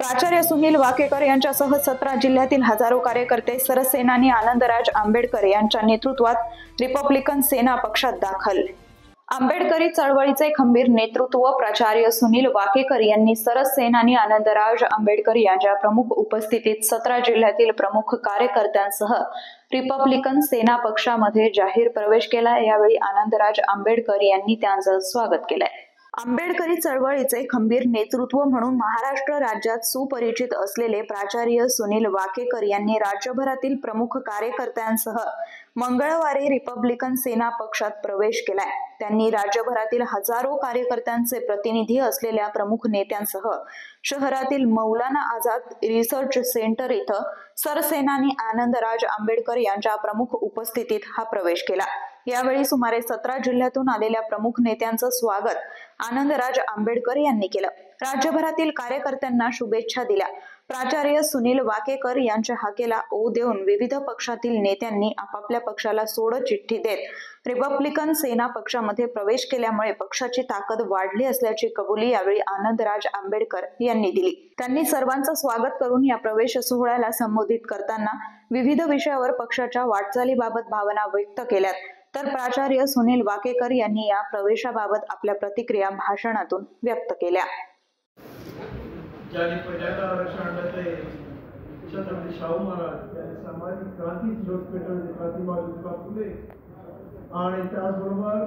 प्राचार्य सुनील वाकेकर यांच्यासह 17 जिल्ह्यातील हजारो कार्यकर्ते सरसेनानी आनंदराज आंबेडकर यांच्या नेतृत्वात रिपब्लिकन सेना पक्षात दाखल। आंबेडकरी चळवळीचे खंबीर नेतृत्व प्राचार्य सुनील वाकेकर यांनी सरसेनानी आनंदराज आंबेडकर यांच्या प्रमुख उपस्थितीत 17 जिल्ह्यातील प्रमुख कार्यकर्त्यांसह रिपब्लिकन सेना पक्षामध्ये जाहीर प्रवेश केला। यावेळी आनंदराज आंबेडकर यांनी त्यांचं स्वागत केलंय। आंबेडकरी चळवळीचे खंबीर नेतृत्व म्हणून महाराष्ट्र राज्यात सुपरिचित असलेले प्राचार्य सुनील वाकेकर यांनी राज्यभरातील प्रमुख कार्यकर्त्यांसह मंगळवारी रिपब्लिकन सेना पक्षात प्रवेश केलाय। त्यांनी राज्यभरातील हजारो कार्यकर्त्यांचे प्रतिनिधी असलेल्या प्रमुख नेत्यांसह शहरातील मौलाना आझाद रिसर्च सेंटर इथं सरसेनानी आनंदराज आंबेडकर यांच्या प्रमुख उपस्थितीत हा प्रवेश केला। यावेळी सुमारे 17 जिल्ह्यातून आलेल्या प्रमुख नेत्यांचं स्वागत आनंदराज आंबेडकर यांनी केलं। राज्यभरातील कार्यकर्त्यांना शुभेच्छा दिल्या। प्राचार्य सुनील वाकेकर यांच्या हाकेला ओ देऊन विविध पक्षातील नेत्यांनी आपापल्या पक्षाला सोडत चिठ्ठी देत रिपब्लिकन सेना पक्षामध्ये प्रवेश केल्यामुळे पक्षाची ताकद वाढली असल्याची कबुली यावेळी आनंदराज आंबेडकर यांनी दिली। त्यांनी सर्वांचं स्वागत करून या प्रवेश सोहळ्याला संबोधित करताना विविध विषयावर पक्षाच्या वाटचालीबाबत भावना व्यक्त केल्या। तर प्राचार्य सुनील वाकेकर यांनी या प्रवेशाबाबत आपल्या प्रतिक्रिया भाषणातून व्यक्त केल्या। ज्यांनी पहिल्यांदा आरक्षण आणलं ते छत्रपती शाहू महाराज यांनी सामाजिक क्रांती ज्योत पेटवली, क्रांतिमान ज्योतिबा फुले आणि त्याचबरोबर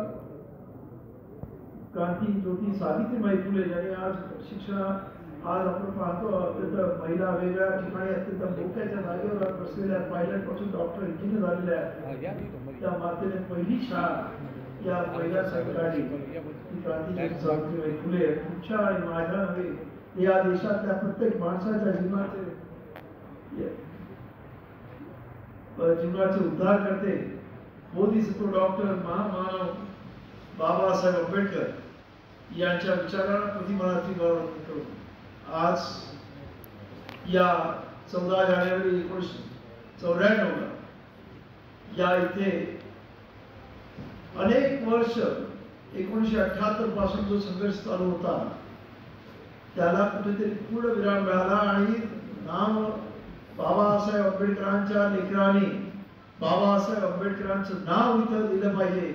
क्रांती ज्योती सावित्रीबाई फुले यांनी आज शिक्षण आज आपण पाहतो अत्यंत महिला वेगळ्या ठिकाणी अत्यंत मोठ्याच्या जागेवर बसलेल्या पायलट पासून डॉक्टर इंजिनियर झालेल्या आहेत। त्या मातेने पहिली शाळा या पहिल्या सरकारी क्रांती ज्योती सावित्रीबाई फुले तुमच्या आणि माझ्या नव्हे या देशातल्या प्रत्येक माणसाच्या जीवनाचे उद्धार करते। बोधिसत्व डॉक्टर महामानव बाबासाहेब आंबेडकर यांच्या विचारांना प्रतिमानाची गौरव करतो। आज या 14 जानेवारी 1994 या इथे अनेक वर्ष 1978 पासून जो संघर्ष चालू होता त्याला कुठेतरी पूर्ण विराम मिळाला आणि नाव बाबासाहेब आंबेडकरांच्या लेकरांनी बाबासाहेब आंबेडकरांचं नाव इथं दिलं पाहिजे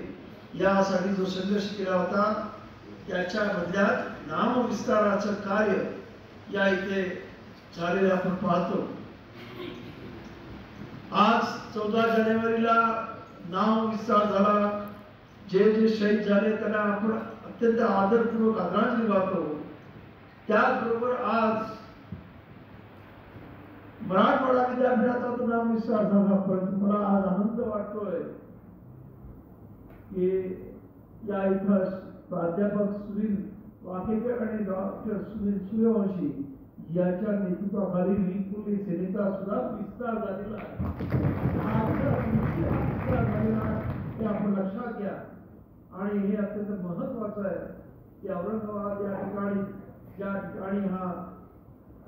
यासाठी जो संघर्ष केला होता त्याच्या बदल्यात नामविस्ताराचं कार्य या इथे झालेलं आपण पाहतो। आज 14 जानेवारीला नामविस्तार झाला। जे जे शहीद झाले त्यांना आपण अत्यंत आदरपूर्वक आदरांजली वाहतो। त्याचबरोबर आज मराठवाडा विद्यापीठाचा तो नामविस्तार झाला, परंतु मला आज आनंद वाटतोय की या इथं प्राध्यापक सुनील वाकेकर आणि डॉक्टर सुनील सूर्यवंशी यांच्या नेतृत्वाखाली रिपब्लिकन सेनेचा सुद्धा विस्तार झालेला आहे। हे आपण लक्षात घ्या आणि हे अत्यंत महत्वाचं आहे की औरंगाबाद या ठिकाणी ज्या ठिकाणी हा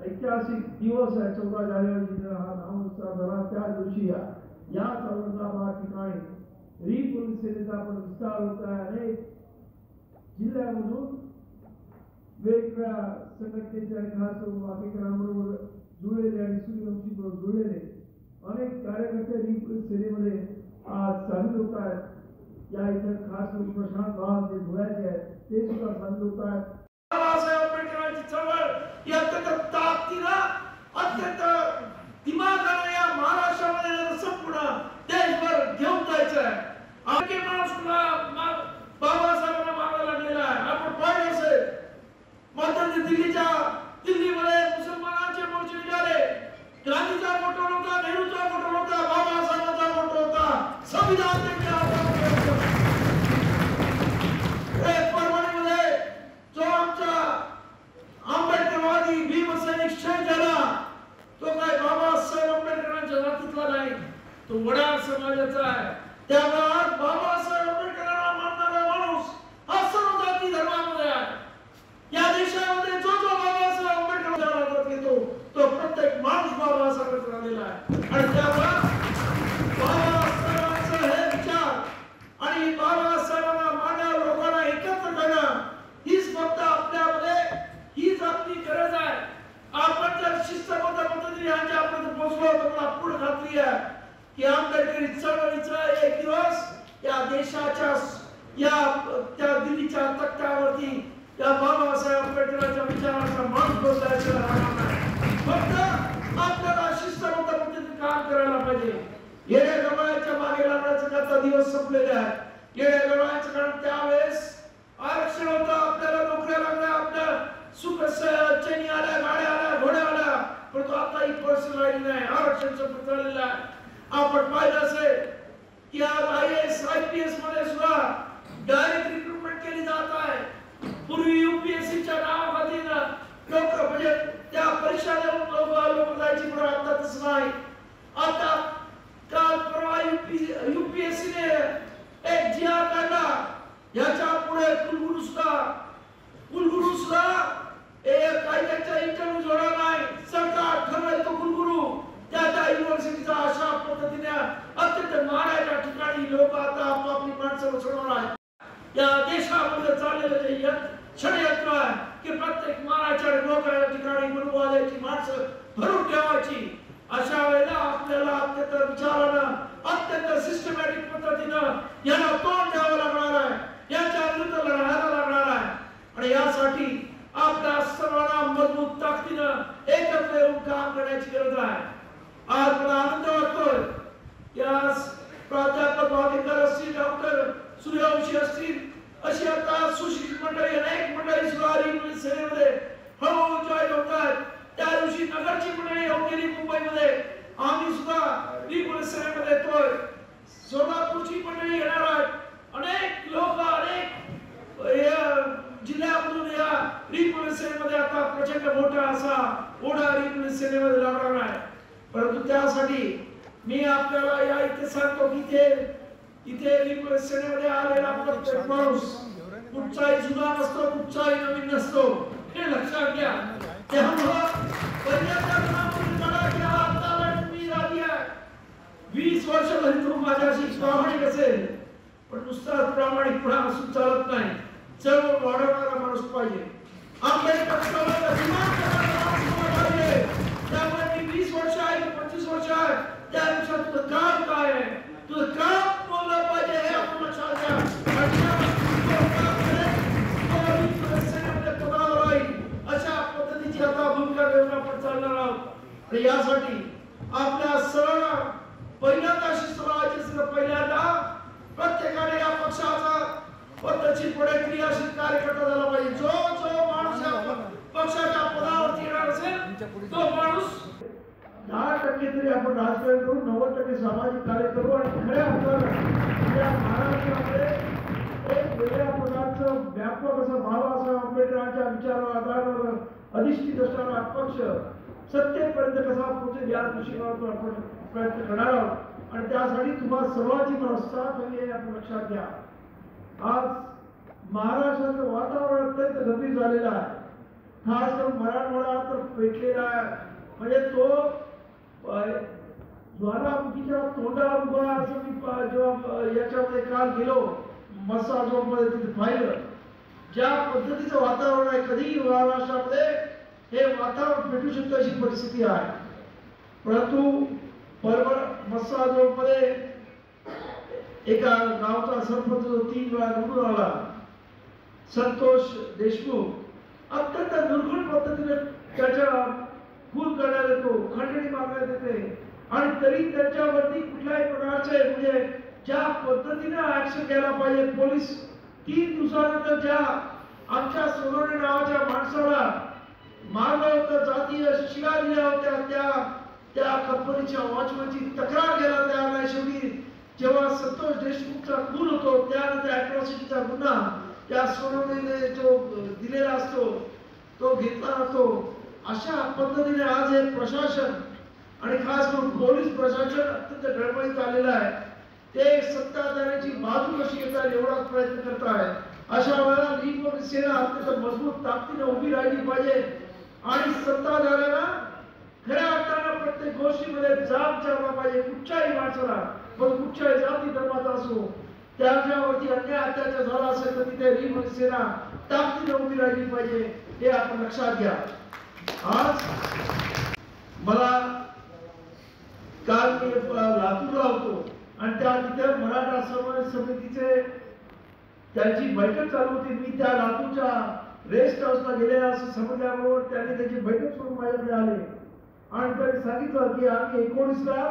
ऐतिहासिक दिवस आहे 14 जानेवारी हा नामविस्तार झाला त्या दिवशी याच औरंगाबाद ठिकाणी रिपब्लिकन सेनेचा पण विस्तार होत आहे। अनेक जिल्ह्यामधून वेगवेगळ्या संघटनेचे आणि खास करून वाकेकरांबरोबर जुळलेले आणि सूर्यवंशी बरोबर जुळलेले अनेक कार्यकर्ते रिपब्लिकन सेनेमध्ये आज सामील होत आहेत। या इथे खास करून प्रशांत भाव जे धुळ्याचे आहेत ते सुद्धा सामील होत आहेत। बाबासाहेब आंबेडकरांची चळवळ ही अत्यंत ताकदीनं अत्यंत दिमागानं या महाराष्ट्रामध्ये संपूर्ण देशभर घेऊन जायचं आहे। आगे माणूसला बाबासाहेबांना मागायला लागलेला आहे। आपण पाहिलं असेल मध्यंतरी दिल्लीमध्ये मुसलमानांचे मोर्चे निघाले। गांधीचा फोटो नव्हता, नेहरूचा फोटो नव्हता, बाबासाहेबांचा फोटो होता। संविधान परभणीमध्ये जो आमचा आंबेडकरवादी भीमसैनिक शहीद झाला तो काय बाबासाहेब आंबेडकरांच्या जातीतला नाही, तो वडार समाजाचा आहे। त्यामुळे आज बाबासाहेब आंबेडकरांना मानणारा माणूस हा सर्व जाती धर्मामध्ये आहे। या देशामध्ये जो जो बाबासाहेब आंबेडकरांचा आदर घेतो तो प्रत्येक माणूस बाबासाहेबांचा झालेला आहे। आणि त्यामुळे बाबासाहेबांचे हे विचार आणि बाबासाहेबांना मानणाऱ्या लोकांना एकत्र करणं हीच फक्त आपल्यामध्ये हीच आपली गरज आहे। आपण जर शिस्तबद्ध पद्धतीने यांच्यापर्यंत पोहोचलो तर मला पूर्ण खात्री आहे की आंबेडकरी चळवळीचा एक दिवस या देशाच्या या त्या दिल्लीच्या तख्त्यावरती या बाबासाहेब आंबेडकरांच्या विचारांचा मान बदलायचा राहणार नाही. फक्त आपल्याला शिस्तबद्ध पद्धतीने काम करायला पाहिजे. येड्या गवळ्याच्या मागे लागण्याचा आता दिवस संपलेले आहेत. येड्या गवळ्याचं कारण त्यावेळेस आरक्षण होतं, आपल्याला नोकऱ्या लागल्या, आपल्या सुख चैनी आल्या, गाड्या आल्या, घोड्या आल्या, परंतु आता ही परिस्थिती राहिली नाही. आरक्षण संपत चाललेलं आहे. आपण पाहिलं असेल की आज IAS IPS मध्ये सुद्धा डायरेक्ट रिक्रुटमेंट केली जात आहे. पूर्वी UPSCच्या नावाखाली लोक म्हणजे त्या परीक्षा देऊन लोक जायची, पण आता तसं नाही. आता काल परवा UPSC ने एक जिहा काढला. याच्या पुढे कुलगुरू सुद्धा काही त्यांच्या इंटरव्ह्यू जोडा नाही. सरकार ठरवेल तो कुलगुरू त्या युनिव्हर्सिटीचा अशा पद्धतीने अत्यंत माड्याच्या ठिकाणी लोक आता आपापली माणसं सोडवणार आहेत. या देशामध्ये चाललेलं जे षडयंत्र आहे की प्रत्येक मानाच्या लोकांच्या ठिकाणी मनुवाद्याची माणसं भरून ठेवायची. अशा वेळेला आपल्याला अत्यंत विचारानं अत्यंत सिस्टमॅटिक पद्धतीनं यांना तोंड द्यावं लागणार आहे. याच्या विरुद्ध लढायला लागणार आहे. आणि यासाठी आपल्या सर्वांना मजबूत ताकदीनं एकत्र येऊन काम करण्याची गरज आहे. आज मला आनंद वाटतोय की आज प्राध्यापक भावेकर असतील, डॉक्टर सूर्यवंशी असतील, अशी आता सुशिक्षित मंडळी अनेक मंडळी सुद्धा रिपब्लिक सेनेमध्ये हळूहळू जॉईन होत आहेत. त्या दिवशी नगरची मंडळी येऊन गेली मुंबईमध्ये, आम्ही सुद्धा रिपब्लिक सेनेमध्ये येतोय. सोलापूरची मंडळी येणार आहेत. अनेक लोक अनेक जिल्ह्यामधून या रिपब्लिक सेनेमध्ये आता प्रचंड मोठा असा ओढा रिपब्लिक सेनेमध्ये लागणार आहे. परंतु त्यासाठी मी आपल्याला या इथे सांगतो की इथे रिपब्लिक सेनेमध्ये आलेला प्रत्येक माणूस कुठचाही जुना नसतो, कुठचाही नवीन नसतो, हे लक्षात घ्या. त्यामुळं मी राजी आहे. 20 वर्ष झाली तो माझ्याशी प्रामाणिक असेल, पण नुसता प्रामाणिकपणा असून चालत नाही. चळवळ वाढवणारा माणूस पाहिजे. आंबेडकर चळवळीला दिमाग करणारा माणूस पाहिजे. त्यामुळे मी 20 वर्ष आहे, 25 वर्ष आहे, त्यापेक्षा तुझं काम काय आहे, तुझं काम बोललं पाहिजे हे आपण लक्षात घ्या. अशा पद्धतीची आता भूमिका घेऊन आपण चालणार आहोत. आणि यासाठी आपल्या सर्वांना पहिल्यांदा शिस्तबद्ध पहिल्यांदा प्रत्येकाने या पक्षाचा पद्धतशीरपणे क्रियाशील कार्यकर्ता झाला पाहिजे. जो माणूस या पक्षाच्या पदावरती येणार असेल तो माणूस 10% तरी आपण राजकारण करू, 90% सामाजिक कार्य करू आणि खऱ्या अर्थानं या महाराष्ट्रामध्ये एक वेगळ्या प्रकारचं व्यापक असं बाबासाहेब आंबेडकरांच्या विचारावर आधारावर अधिष्ठित असणारा पक्ष सत्तेपर्यंत कसा पोहोचेल या दृष्टिकोनातून आपण प्रयत्न करणार आहोत. आणि त्यासाठी तुम्हाला सर्वांची साथ हवी आहे आपण लक्षात घ्या. आज महाराष्ट्राचं वातावरण अत्यंत गंभीर झालेलं आहे. खास करून मराठवाडा तर पेटलेला आहे. म्हणजे तो ज्वालामुखीच्या तोंडावर उभा असं मी जेव्हा याच्यामध्ये काल गेलो मस्सा झोनमध्ये तिथे पाहिलं ज्या पद्धतीचं वातावरण आहे. कधी महाराष्ट्रामध्ये हे वातावरण पेटू शकतं अशी परिस्थिती आहे. परंतु मस्सा झोनमध्ये एका गावचा सरपंच 3 वेळा निवडून आला, संतोष देशमुख, अत्यंत दुर्गुण पद्धतीने त्याच्या खून करण्यात येतो, खंडणी मागण्यात येते आणि तरी त्याच्यावरती कुठल्याही प्रकारचे म्हणजे ज्या पद्धतीने ऍक्शन घ्यायला पाहिजे पोलीस 3 दिवसानंतर ज्या आमच्या सोनवणे नावाच्या माणसाला मारलं होतं, जातीय शिव्या दिल्या होत्या, त्या कंपनीच्या वॉचमॅनची तक्रार घ्यायला तयार नाही. शेवटी जेव्हा संतोष देशमुखचा खून होतो त्यानंतर अॅट्रॉसिटीचा गुन्हा त्या सोनवणेने जो दिलेला असतो तो घेतला जातो. अशा पद्धतीने आज हे प्रशासन आणि खास करून पोलीस प्रशासन अत्यंत डळमळीत आलेलं आहे. ते सत्ताधाऱ्याची बाजू कशी घेता एवढाच प्रयत्न करत आहे. अशा वेळेला रिपब्लिक सेना अत्यंत मजबूत ताकदीने उभी राहिली पाहिजे आणि सत्ताधाऱ्यांना खऱ्या अर्थानं प्रत्येक गोष्टीमध्ये जाब विचारला पाहिजे. कुठच्याही माणसाला पण कुठच्याही जाती धर्माचा असो त्याच्यावरती अन्याय अत्याचार झाला असेल तर तिथे रिपब्लिक सेना ताकदीने उभी राहिली पाहिजे हे आपण लक्षात घ्या. आज मला काल मी लातूरला होतो आणि तिथे मराठा समन्वय समितीचे त्यांची बैठक चालू होती. मी त्या लातूरच्या रेस्ट हाऊसला गेले असं समजल्याबरोबर त्यांनी त्याची बैठक सोडून माझ्याकडे आले आणि त्यांनी सांगितलं की आम्ही 19ला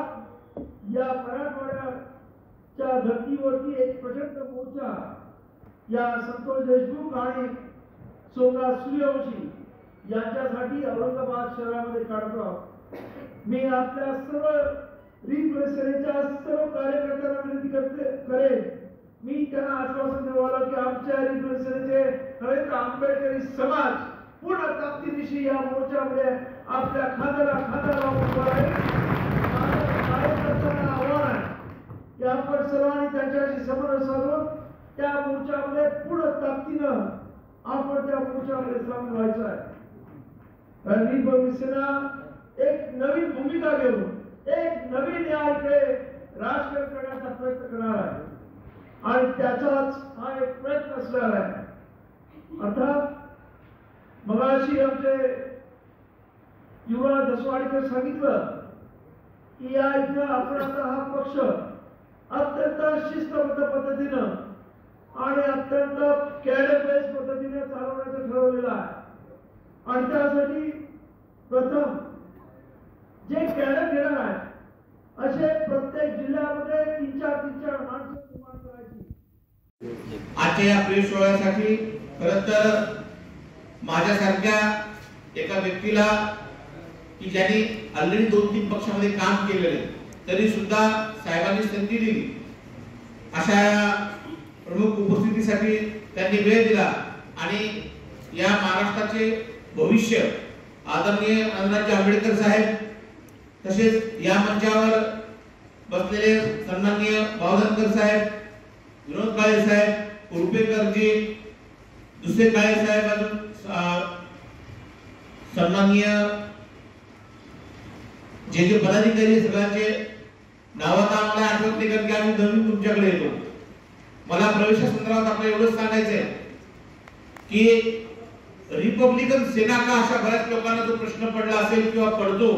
या मराठवाड्याच्या धर्तीवरती एक प्रचंड मोर्चा या संतोष देशमुख आणि सोमनाथ सूर्यवंशी यांच्यासाठी औरंगाबाद शहरामध्ये काढतो आहोत. मी आपल्या सर्व रिप्रेझेंटेटिव्हच्या सर्व कार्यकर्त्यांना विनंती करेन, मी त्यांना आश्वासन देवाला की आमच्या रिप्रेझेंटेटिव्ह आंबेडकरी समाज पूर्ण ताकदीनिशी या मोर्चामध्ये आपल्या खांद्याला खांदा लावून उभा आहे. कार्यकर्त्यांना आव्हान आहे की आपण सर्वांनी त्यांच्याशी समन्वय साधून त्या मोर्चामध्ये पूर्ण ताकदीनं आपण त्या मोर्चामध्ये सामील व्हायचं आहे. रिपब्लिक सेना एक नवीन भूमिका घेऊन एक नवीन न्यायाकडे राजकारण करण्याचा प्रयत्न करणार आहे आणि त्याचाच हा एक प्रयत्न असणार आहे. अर्थात मगाशी आमचे युवराज दसवाडीकर सांगितलं की या इथं आपण आता हा पक्ष अत्यंत शिस्तबद्ध पद्धतीनं आणि अत्यंत कॅडर बेस पद्धतीने चालवण्याचं ठरवलेलं आहे आणि त्यासाठी प्रथम जे कॅडर घेणार आहे असे प्रत्येक जिल्ह्यामध्ये 3-4 माणसं निर्माण करायची. आजच्या या प्रेस सोहळ्यासाठी खरं तर माझ्यासारख्या एका व्यक्तीला की ज्यांनी ऑलरेडी 2-3 पक्षामध्ये काम केलेले तरी सुद्धा साहेबांनी संधी दिली अशा प्रमुख उपस्थितीसाठी त्यांनी वेळ दिला आणि या महाराष्ट्राचे भविष्य आदरणीय अण्णाजी आंबेडकर साहेब तसेच या मंचावर बसलेले सन्माननीय भावधनकर साहेब, विनोद काळे साहेब, उर्पेकरजी, दुसरे काळे साहेब, अजून सन्माननीय जे पदाधिकारी सगळ्यांचे नावात आम्हाला आठवत नाही कारण की आम्ही नवीन तुमच्याकडे येतो. मला प्रवेशासंदर्भात आपल्याला एवढंच सांगायचंय की रिपब्लिकन सेना का अशा बऱ्याच लोकांना जो प्रश्न पडला असेल किंवा पडतो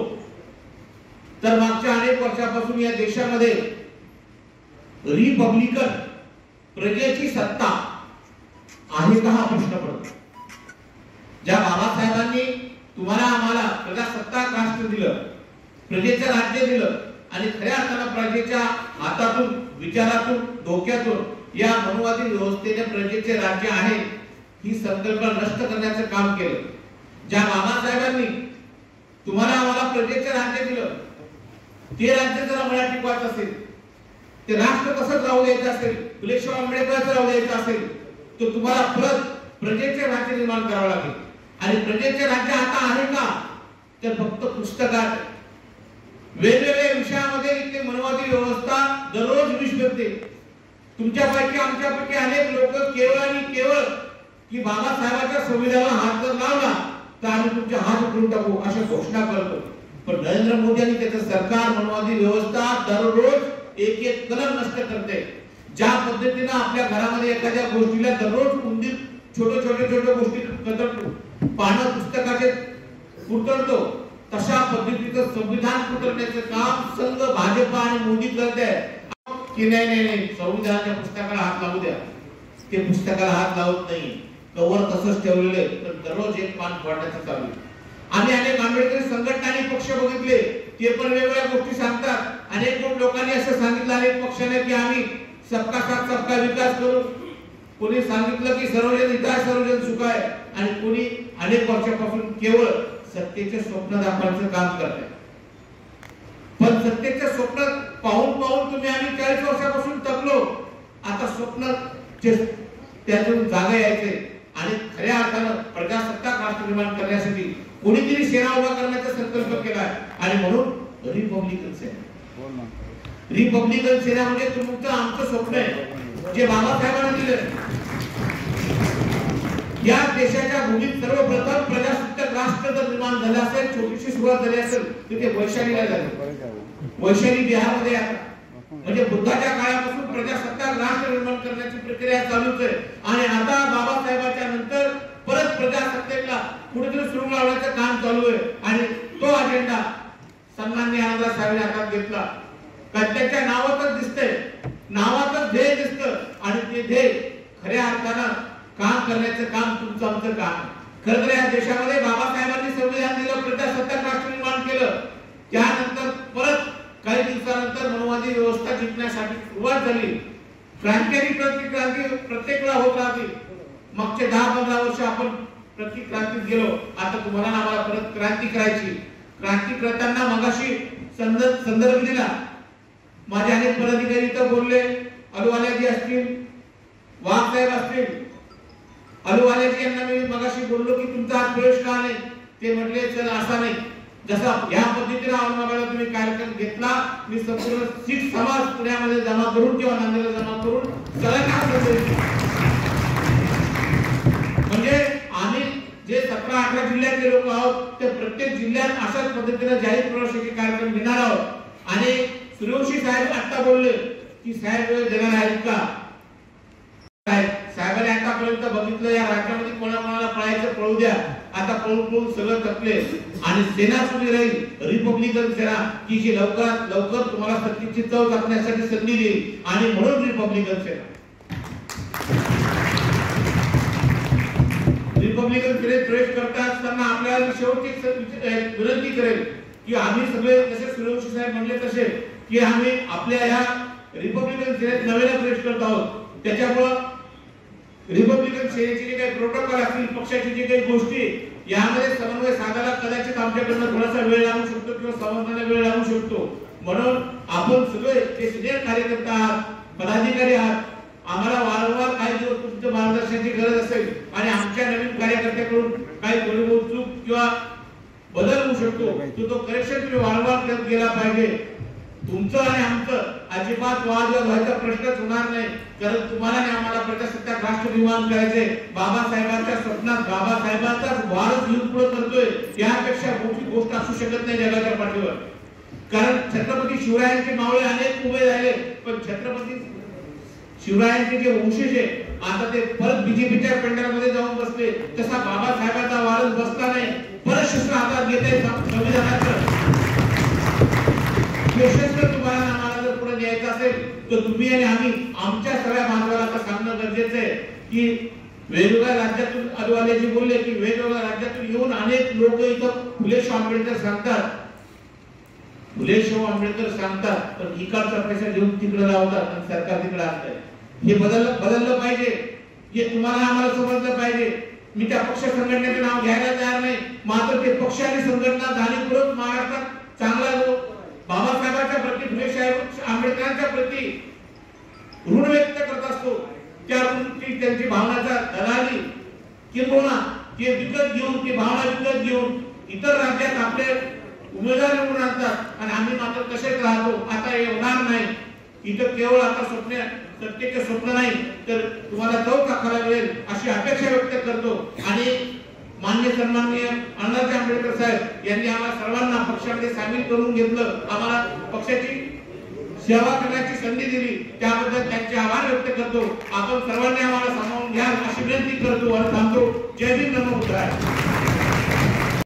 तर मागच्या अनेक वर्षापासून या देशामध्ये रिपब्लिकन प्रजेची सत्ता आहे का हा प्रश्न पडतो. ज्या बाबासाहेबांनी तुम्हाला आम्हाला प्रजासत्ताक राष्ट्र दिलं, प्रजेचं राज्य दिलं आणि खऱ्या अर्थानं प्रजेच्या हातातून विचारातून डोक्यातून या मनुवादी व्यवस्थेने प्रजेचे राज्य आहे ही संकल्पना नष्ट करण्याचं काम केलं. ज्या बाबासाहेबांनी तुम्हाला आम्हाला प्रजेचे राज्य दिलं ते राज्य जर आम्हाला टिकवायचं असेल, ते राष्ट्र कसं राहू द्यायचं असेल, फुलेशाह आंबेडकरांचं राहू द्यायचं असेल तर तुम्हाला परत प्रजेचे राज्य निर्माण करावं लागेल. आणि प्रजेचे राज्य आता आहे का तर फक्त पुस्तकात वेगवेगळ्या विषयामध्ये इथे मनवादी व्यवस्था दररोज विष करते. तुमच्यापैकी आमच्यापैकी अनेक लोक केवळ आणि केवळ की बाबासाहेबांच्या संविधानाला हात जर लावला तर आम्ही तुमचे हात उकळून टाकू अशा घोषणा करतो. पण नरेंद्र मोदी आणि त्याचं सरकार मनवादी व्यवस्था दररोज एक एक कलम नष्ट करते. ज्या पद्धतीने आपल्या घरामध्ये एखाद्या गोष्टीला दररोज उंदीर छोटे गोष्टी कतरतो, पानं पुस्तकाचे कुरतडतो, तशा पद्धतीचं संविधान कुरतडण्याचं काम संघ भाजप आणि मोदी करते की नाही संविधानाच्या पुस्तकाला हात लावू द्या. ते पुस्तकाला हात लावत नाही, कवर तसंच ठेवलेले तर दररोज एक पान फोडण्याचं चालू आहे. आम्ही अनेक आंबेडकरी संघटना आणि पक्ष बघितले ते पण वेगवेगळ्या गोष्टी सांगतात. अनेक लोकांनी असं सांगितलं अनेक पक्षाने की आम्ही सबका साथ सबका विकास करू, कोणी सांगितलं की सर्वजन हिताय सर्वजन सुखाय आणि कोणी अनेक वर्षापासून केवळ सत्तेचे स्वप्न दाखवायचं काम करते. पण सत्तेचे स्वप्न पाहून तुम्ही आम्ही 40 वर्षापासून तकलो. आता स्वप्न त्यातून जागा यायचे आणि खऱ्या अर्थानं प्रजासत्ताक राष्ट्र निर्माण करण्यासाठी कोणीतरी सेना उभा करण्याचा संकल्प केला आणि म्हणून रिपब्लिकन सेना. रिपब्लिकन सेना म्हणजे तुमचं आमचं स्वप्न आहे जे बाबासाहेबांनी दिलं. या देशाच्या भूमीत सर्वप्रथम प्रजासत्ताक राष्ट्र जर निर्माण झालं असेल, छोटीशी सुरुवात झाली असेल तर ते वैशालीला झाली. वैशाली बिहारमध्ये आहे. म्हणजे बुद्धाच्या काळापासून प्रजासत्ताक राष्ट्र निर्माण करण्याची प्रक्रिया चालूच आहे आणि आता बाबासाहेबांच्या नंतर परत प्रजासत्तेला कुठेतरी सुरू लावण्याचं काम चालू आहे आणि तो अजेंडा सन्माननीय आनंदराज साहेबांनी हातात घेतला. त्याच्या नावातच दिसतंय, नावातच ध्येय दिसतं आणि ते ध्येय खऱ्या अर्थानं काम करण्याचं काम तुमचं आमचं काम. खरं तर या देशामध्ये बाबासाहेबांनी संविधान दिलं, प्रजासत्ताक राष्ट्र निर्माण केलं. त्यानंतर परत काही दिवसानंतर मनोवादी व्यवस्था जिंकण्यासाठी सुरुवात झाली. क्रांती प्रत्येक वेळा होत राहते. मागचे 10-15 वर्ष आपण प्रतिक्रांतीत गेलो. आता तुम्हाला आम्हाला परत क्रांती करायची. क्रांती करताना मगाशी संदर्भ दिला. माझे अनेक पदाधिकारी इथं बोलले, अलुवाल्याजी असतील, वाघ साहेब असतील. अलुवाल्याजी यांना मी मगाशी बोललो की तुमचा हा प्रवेश का नाही. ते म्हटले चल असा नाही, जसा या पद्धतीने औरंगाबादला तुम्ही कार्यक्रम घेतला, मी संपूर्ण शीख समाज पुण्यामध्ये जमा करून किंवा नांदेडला जमा करून म्हणजे आम्ही जे 17-18 जिल्ह्यातले लोक आहोत ते प्रत्येक जिल्ह्यात अशाच पद्धतीने जाहीर प्रवेशाचे कार्यक्रम घेणार आहोत. आणि सूर्यवंशी साहेब आता बोलले की साहेब देणार आहेत का. साहेबांनी आतापर्यंत बघितलं या राज्यामध्ये कोणाकोणाला पळायचं पळू द्या. आता पळून सगळं थकले आणि सेना सुरू राहील, रिपब्लिकन सेना की जी लवकरात लवकर तुम्हाला सत्तेची चव टाकण्यासाठी संधी देईल आणि म्हणून रिपब्लिकन सेना. रिपब्लिकन सेनेत प्रवेश करता असताना आपल्याला शेवटची विनंती करेल की आम्ही सगळे जसे सूर्यवंशी साहेब म्हणले तसे की आम्ही आपल्या या रिपब्लिकन सेनेत नव्याने प्रवेश करत आहोत. त्याच्यामुळे रिपब्लिकन सेनेचे जे काही प्रोटोकॉल असतील, पक्षाची जे काही गोष्टी यामध्ये समन्वय साधायला कदाचित आमच्याकडनं थोडासा वेळ लागू शकतो किंवा समन्वयाला वेळ लागू शकतो. म्हणून आपण सगळे जे सिनियर कार्यकर्ता आहात, पदाधिकारी आहात, आम्हाला वारंवार काही दिवस तुमच्या मार्गदर्शनाची गरज असेल आणि आमच्या नवीन कार्यकर्त्याकडून काही गरीब चूक किंवा बदल होऊ शकतो तो करेक्शन तुम्ही वारंवार करत गेला पाहिजे. तुमचं आणि आमचं अजिबात वादविवाद व्हायचा प्रश्नच होणार नाही. कारण तुम्हाला आणि आम्हाला प्रजासत्ताक राष्ट्र निर्माण करायचे. बाबासाहेबांच्या स्वप्नात बाबासाहेबांचाच वारस घेऊन पुढे करतोय, यापेक्षा मोठी गोष्ट असू शकत नाही जगाच्या पाठीवर. कारण छत्रपती शिवरायांचे मावळे अनेक उभे झाले, पण छत्रपती शिवरायांचे जे वंशज आहे आता ते परत बीजेपीच्या पेंढऱ्यामध्ये जाऊन बसले. तसा बाबासाहेबांचा वारस बसला नाही, परत शस्त्र हातात घेते संविधानाचं. यशस्वी तुम्हाला आम्हाला जर पुढे न्यायचं असेल तर तुम्ही आणि आम्ही आमच्या सगळ्या बांधवाला आता सांगणं गरजेचं आहे की वेगवेगळ्या राज्यातून अलुवाल्याजी बोलले की वेगवेगळ्या राज्यातून येऊन अनेक लोक इथं फुले शाहू आंबेडकर सांगतात, फुले शाहू आंबेडकर सांगतात, पण इकडचा पैसा घेऊन तिकडे लावतात आणि सरकार तिकडे आणतंय. हे बदललं पाहिजे. हे तुम्हाला आम्हाला समजलं पाहिजे. मी त्या पक्ष संघटनेचं नाव घ्यायला तयार नाही, मात्र ते पक्ष आणि संघटना जाणीवपूर्वक महाराष्ट्रात चांगला बाबासाहेबांच्या प्रती, फुले शाहू आंबेडकरांच्या प्रती ऋण व्यक्त करत असतो. त्या ऋणाची त्यांची भावनाचा दलाली किंवा ते विकत घेऊन, ती भावना विकत घेऊन इतर राज्यात आपले उमेदवार निवडून आणतात आणि आम्ही मात्र तसेच राहतो. आता हे होणार नाही. इथं केवळ आता सत्तेचे स्वप्न नाही तर तुम्हाला चव टाकायला मिळेल अशी अपेक्षा व्यक्त करतो. आणि माननीय सन्माननीय अण्णाजी आंबेडकर साहेब यांनी आम्हाला सर्वांना पक्षामध्ये सामील करून घेतलं, आम्हाला पक्षाची सेवा करण्याची संधी दिली, त्याबद्दल त्यांचे आभार व्यक्त करतो. आपण सर्वांनी आम्हाला सामावून घ्या अशी विनंती करतो आणि थांबतो. जय भीम, नमो बुद्धाय.